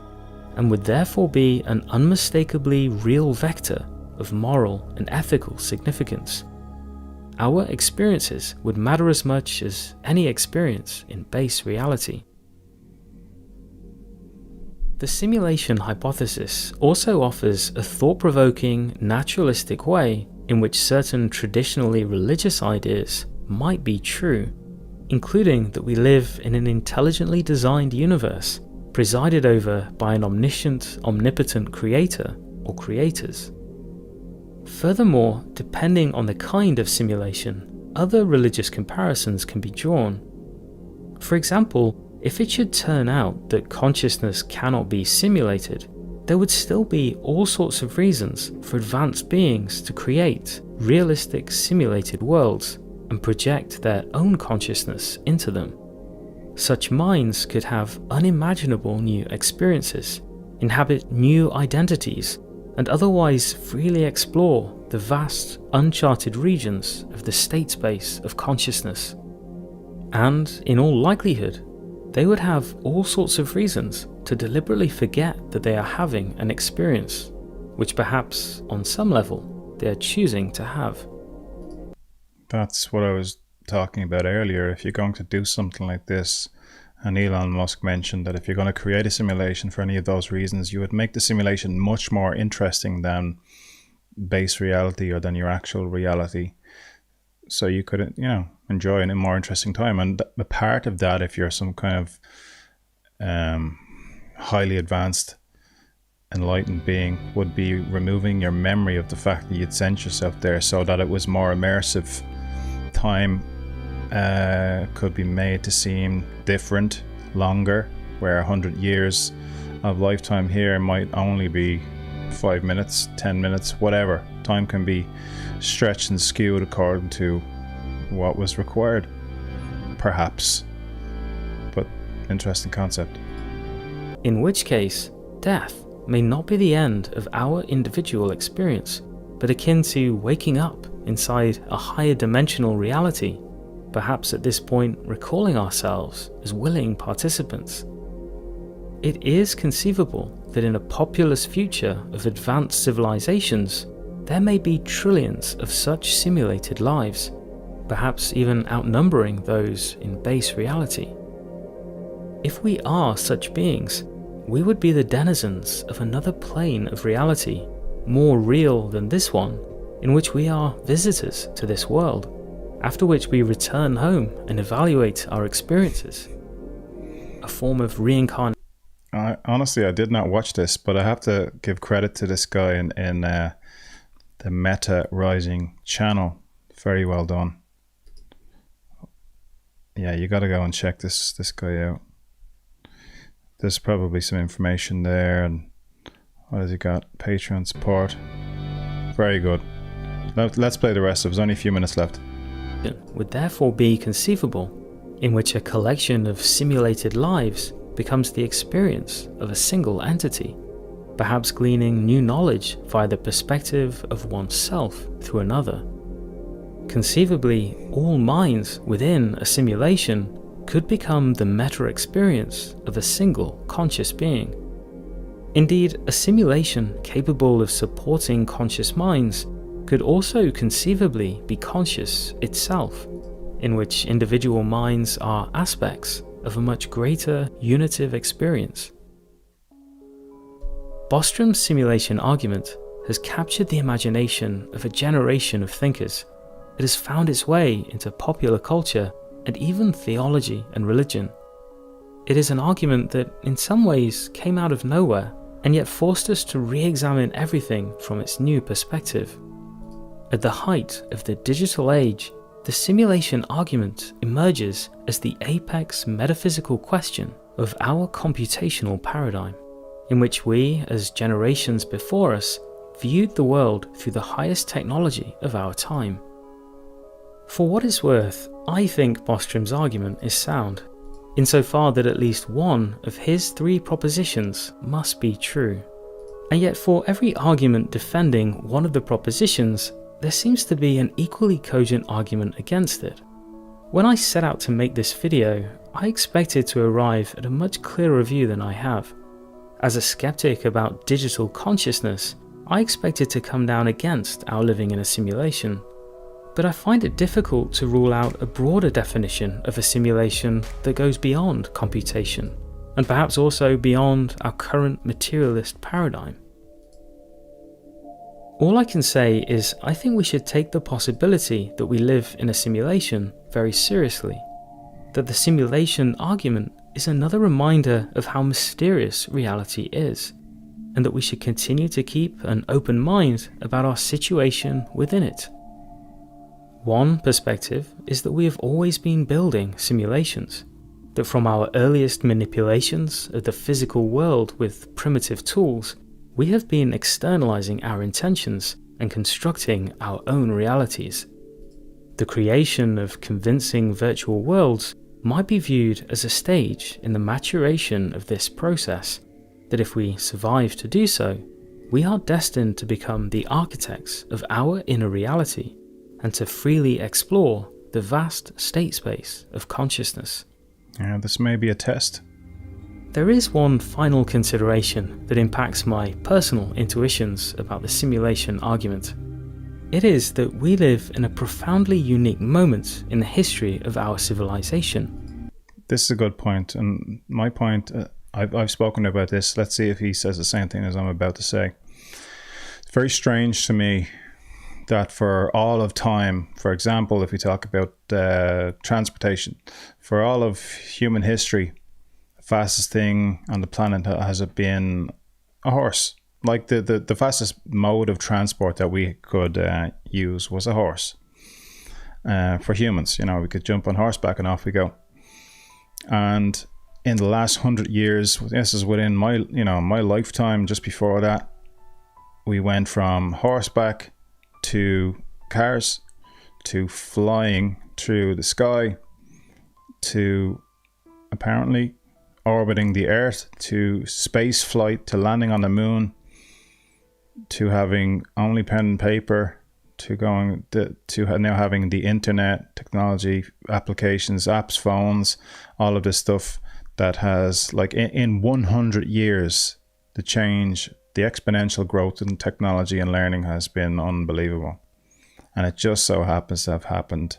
and would therefore be an unmistakably real vector of moral and ethical significance. Our experiences would matter as much as any experience in base reality. The simulation hypothesis also offers a thought-provoking, naturalistic way in which certain traditionally religious ideas might be true, including that we live in an intelligently designed universe presided over by an omniscient, omnipotent creator or creators. Furthermore, depending on the kind of simulation, other religious comparisons can be drawn. For example, if it should turn out that consciousness cannot be simulated, there would still be all sorts of reasons for advanced beings to create realistic simulated worlds and project their own consciousness into them. Such minds could have unimaginable new experiences, inhabit new identities, and otherwise freely explore the vast, uncharted regions of the state space of consciousness. And, in all likelihood, they would have all sorts of reasons to deliberately forget that they are having an experience, which perhaps, on some level, they are choosing to have. That's what I was talking about earlier. If you're going to do something like this, and Elon Musk mentioned that if you're going to create a simulation for any of those reasons, you would make the simulation much more interesting than base reality or than your actual reality. So you could, enjoy a more interesting time. And a part of that, if you're some kind of highly advanced, enlightened being, would be removing your memory of the fact that you'd sent yourself there, so that it was more immersive. Time could be made to seem different, longer, where 100 years of lifetime here might only be 5 minutes, 10 minutes, whatever. Time can be stretched and skewed according to what was required, perhaps. But interesting concept. In which case, death may not be the end of our individual experience, but akin to waking up inside a higher dimensional reality, perhaps at this point recalling ourselves as willing participants. It is conceivable that in a populous future of advanced civilizations, there may be trillions of such simulated lives, perhaps even outnumbering those in base reality. If we are such beings, we would be the denizens of another plane of reality, more real than this one, in which we are visitors to this world, after which we return home and evaluate our experiences. A form of reincarnation. Honestly, I did not watch this, but I have to give credit to this guy in the Meta Rising channel. Very well done. Yeah, you got to go and check this guy out. There's probably some information there. And what has he got? Patreon support. Very good. Let's play the rest. There's only a few minutes left. Would therefore be conceivable, in which a collection of simulated lives becomes the experience of a single entity, perhaps gleaning new knowledge via the perspective of oneself through another. Conceivably, all minds within a simulation could become the meta-experience of a single conscious being. Indeed, a simulation capable of supporting conscious minds could also conceivably be conscious itself, in which individual minds are aspects of a much greater unitive experience. Bostrom's simulation argument has captured the imagination of a generation of thinkers. It has found its way into popular culture and even theology and religion. It is an argument that in some ways came out of nowhere and yet forced us to re-examine everything from its new perspective. At the height of the digital age, the simulation argument emerges as the apex metaphysical question of our computational paradigm, in which we, as generations before us, viewed the world through the highest technology of our time. For what it's worth, I think Bostrom's argument is sound, insofar that at least one of his 3 propositions must be true. And yet for every argument defending one of the propositions, there seems to be an equally cogent argument against it. When I set out to make this video, I expected to arrive at a much clearer view than I have. As a skeptic about digital consciousness, I expected to come down against our living in a simulation. But I find it difficult to rule out a broader definition of a simulation that goes beyond computation, and perhaps also beyond our current materialist paradigm. All I can say is I think we should take the possibility that we live in a simulation very seriously, that the simulation argument is another reminder of how mysterious reality is, and that we should continue to keep an open mind about our situation within it. One perspective is that we have always been building simulations, that from our earliest manipulations of the physical world with primitive tools, we have been externalizing our intentions and constructing our own realities. The creation of convincing virtual worlds might be viewed as a stage in the maturation of this process, that if we survive to do so, we are destined to become the architects of our inner reality and to freely explore the vast state space of consciousness. Yeah, this may be a test. There is one final consideration that impacts my personal intuitions about the simulation argument. It is that we live in a profoundly unique moment in the history of our civilization. This is a good point, and my point, I've spoken about this. Let's see if he says the same thing as I'm about to say. It's very strange to me that for all of time, for example, if we talk about transportation, for all of human history, the fastest thing on the planet has been a horse. Like the fastest mode of transport that we could use was a horse. For humans, we could jump on horseback and off we go. And in the last 100 years, this is within my lifetime, just before that, we went from horseback to cars, to flying through the sky, to apparently orbiting the Earth, to space flight, to landing on the moon, to having only pen and paper, to now having the internet, technology, applications, apps, phones, all of this stuff that has, like, in 100 years, the change, the exponential growth in technology and learning has been unbelievable. And it just so happens to have happened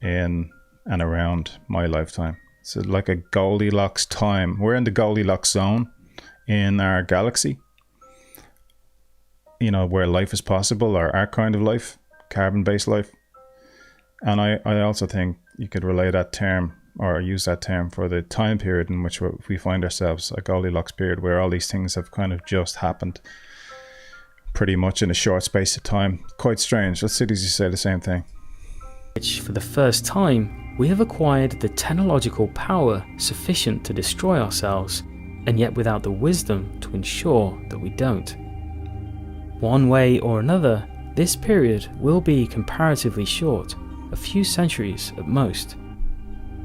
in and around my lifetime. So like a Goldilocks time. We're in the Goldilocks zone in our galaxy, you know, where life is possible, or our kind of life, carbon-based life. And I also think you could relay that term, or use that term, for the time period in which we find ourselves, a Goldilocks period, where all these things have kind of just happened pretty much in a short space of time. Quite strange. Let's see, does he say the same thing? Which, for the first time, we have acquired the technological power sufficient to destroy ourselves, and yet without the wisdom to ensure that we don't. One way or another, this period will be comparatively short, a few centuries at most.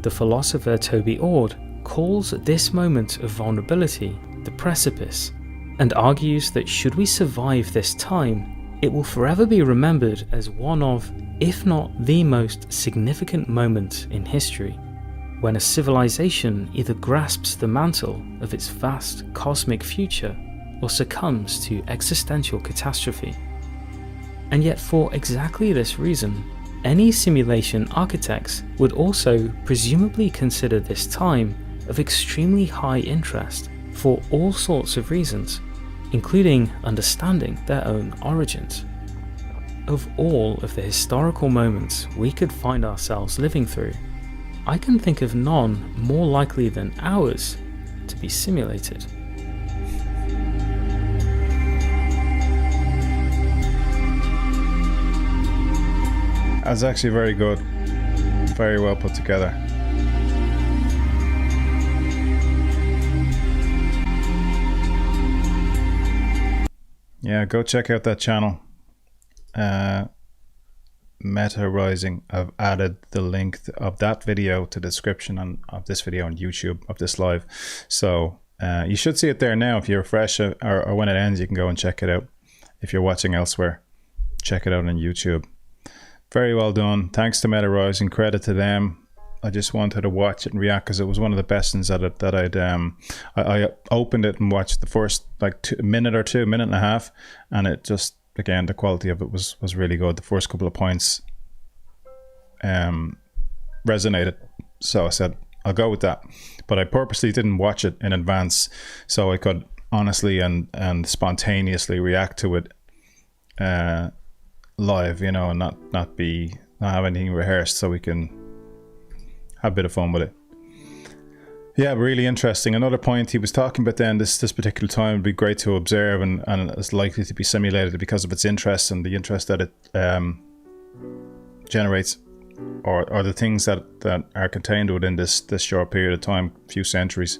The philosopher Toby Ord calls this moment of vulnerability the precipice, and argues that should we survive this time, it will forever be remembered as one of, if not the most significant moment in history, when a civilization either grasps the mantle of its vast cosmic future or succumbs to existential catastrophe. And yet, for exactly this reason, any simulation architects would also presumably consider this time of extremely high interest for all sorts of reasons, including understanding their own origins. Of all of the historical moments we could find ourselves living through, I can think of none more likely than ours to be simulated. That's actually very good. Very well put together. Yeah, go check out that channel. Meta Rising. I've added the link of that video to the description of this video on YouTube, of this live. So you should see it there now. If you're fresh, or when it ends, you can go and check it out. If you're watching elsewhere, check it out on YouTube. Very well done. Thanks to Meta Rising. Credit to them. I just wanted to watch it and react because it was one of the best ones that I opened it and watched the first like minute and a half, and it just, again, the quality of it was really good. The first couple of points resonated, so I said I'll go with that. But I purposely didn't watch it in advance so I could honestly and spontaneously react to it live, you know, and not have anything rehearsed, so we can have a bit of fun with it. Yeah, really interesting. Another point he was talking about then, this particular time would be great to observe, and it's likely to be simulated because of its interest and the interest that it generates, or the things that are contained within this short period of time, few centuries.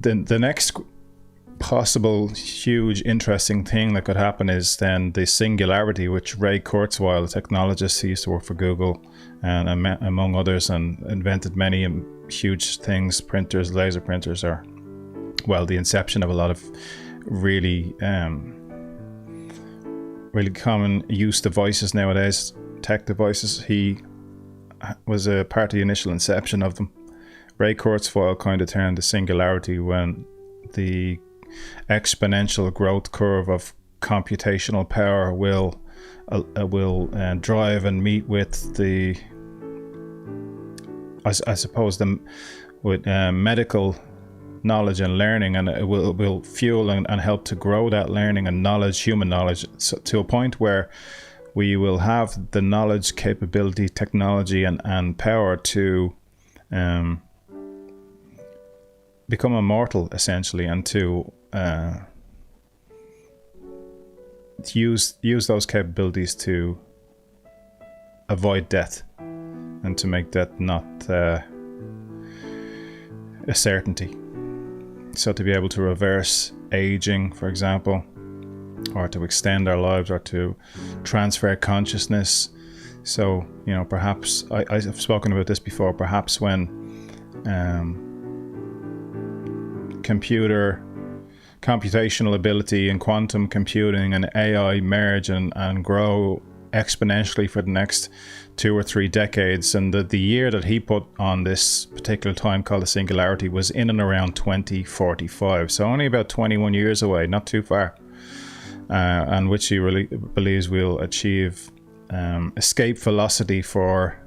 The next possible huge interesting thing that could happen is then the singularity, which Ray Kurzweil, the technologist who used to work for Google and among others, and invented many huge things, printers, laser printers, or, well, the inception of a lot of really common use devices nowadays, tech devices. He was a part of the initial inception of them. Ray Kurzweil kind of turned the singularity when the exponential growth curve of computational power will drive and meet with the, I suppose, with medical knowledge and learning, and it will fuel and help to grow that learning and knowledge, human knowledge, to a point where we will have the knowledge, capability, technology, and power to become immortal, essentially, and to use those capabilities to avoid death, and to make death not a certainty. So to be able to reverse aging, for example, or to extend our lives, or to transfer consciousness. So, you know, perhaps I've spoken about this before, perhaps when computational ability and quantum computing and AI merge and grow exponentially for the next 2 or 3 decades, and the year that he put on this particular time called the singularity was in and around 2045, so only about 21 years away, not too far, and which he really believes we'll achieve escape velocity for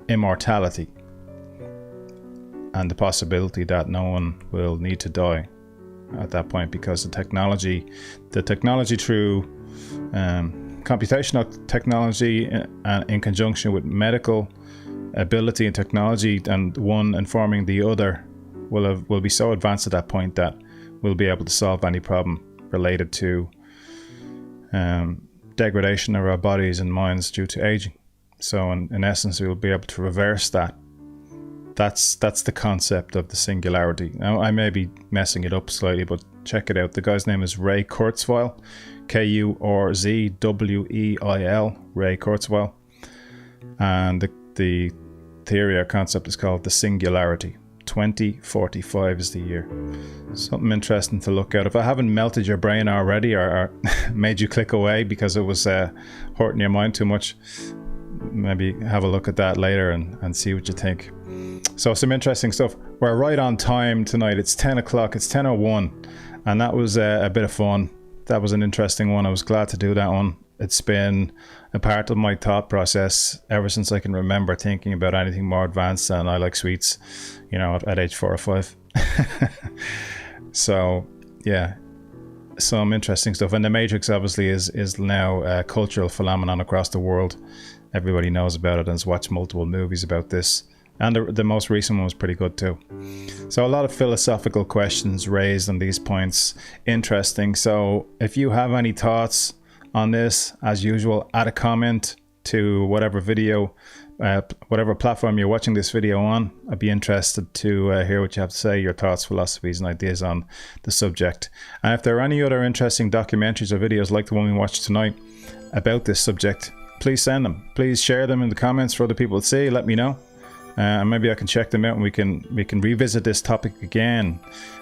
immortality. and the possibility that no one will need to die at that point, because the technology through computational technology in conjunction with medical ability and technology, and one informing the other, will be so advanced at that point that we'll be able to solve any problem related to degradation of our bodies and minds due to aging. So in essence, we'll be able to reverse that. That's the concept of the singularity. Now, I may be messing it up slightly, but check it out. The guy's name is Ray Kurzweil, Kurzweil, Ray Kurzweil. And the theory or concept is called the Singularity. 2045 is the year. Something interesting to look at. If I haven't melted your brain already, or made you click away because it was hurting your mind too much, maybe have a look at that later and see what you think. So some interesting stuff. We're right on time tonight. It's 10 o'clock. It's 10:01, and that was a bit of fun. That was an interesting one. I was glad to do that one. It's been a part of my thought process ever since I can remember, thinking about anything more advanced than I like sweets, at age 4 or 5. So yeah, some interesting stuff. And the Matrix obviously is now a cultural phenomenon across the world. Everybody knows about it and has watched multiple movies about this. And the most recent one was pretty good too. So a lot of philosophical questions raised on these points. Interesting. So if you have any thoughts on this, as usual, add a comment to whatever video, whatever platform you're watching this video on. I'd be interested to hear what you have to say, your thoughts, philosophies, and ideas on the subject. And if there are any other interesting documentaries or videos like the one we watched tonight about this subject, please send them. Please share them in the comments for other people to see. Let me know. Maybe I can check them out and we can revisit this topic again.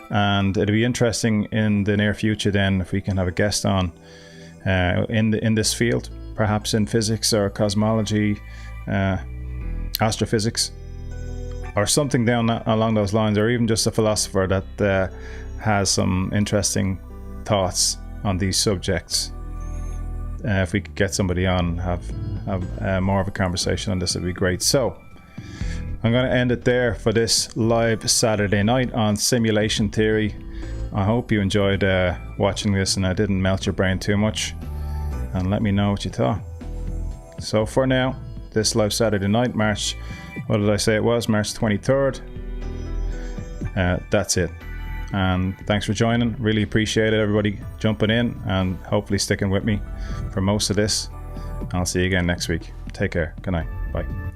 And it'll be interesting in the near future then if we can have a guest on in this field, perhaps in physics or cosmology, astrophysics, or something along those lines, or even just a philosopher that has some interesting thoughts on these subjects. If we could get somebody on and have more of a conversation on this, it'd be great. So I'm going to end it there for this live Saturday night on simulation theory. I hope you enjoyed watching this and I didn't melt your brain too much, and let me know what you thought. So for now, this live Saturday night, March 23rd. That's it. And thanks for joining. Really appreciate it, everybody jumping in and hopefully sticking with me for most of this. I'll see you again next week. Take care. Good night. Bye.